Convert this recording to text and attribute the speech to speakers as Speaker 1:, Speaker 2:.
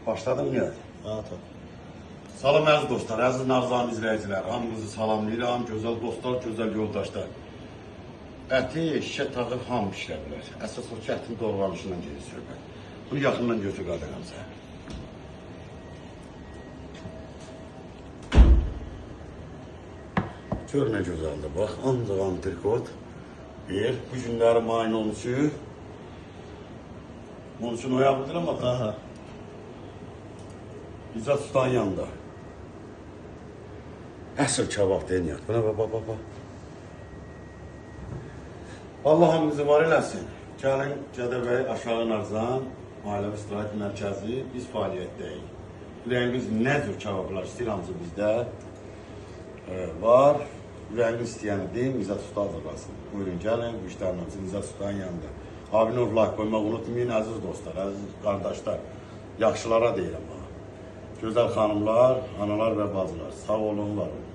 Speaker 1: Başladım ya.
Speaker 2: Rahat ol.
Speaker 1: Salam əziz dostlar, əziz narzan izləyicilər. Hamınızı salamlayıram, gözəl dostlar, gözəl yoldaşlar. Əti şişə tağı ham bişirə bilər. Əsas o ki, ətin doğranışından gedir söhbət. Bunu yaxından gözü qadıram sənə. Gör nə gözəldir, bax, ancaq antrikot. Bir, bu günləri mayın 13-ü. Bunun üçün oyabıdır ama da.
Speaker 2: Aha.
Speaker 1: İzzət Usta'nın yanında. Əsr kebab deniyat. Buna bak. Allah hamınızı var eləsin. Gəlin Gədəbəy Aşağı Narzan Ailəvi İstirahət Mərkəzi biz fəaliyyətdəyik. Ürəyiniz nə cür kebablar istəyir hamısı bizdə var. Ürəyiniz istəyəni deyim, İzzət Usta hazırlasın. Buyurun gəlin, bu işlərin hamısı İzzət Usta'nın yanında. Abinə like koymaq unutmayın, əziz dostlar, əziz qardaşlar. Yaxşılara deyirəm. Gözəl xanımlar, analar və bacılar, sağ olun, var olun.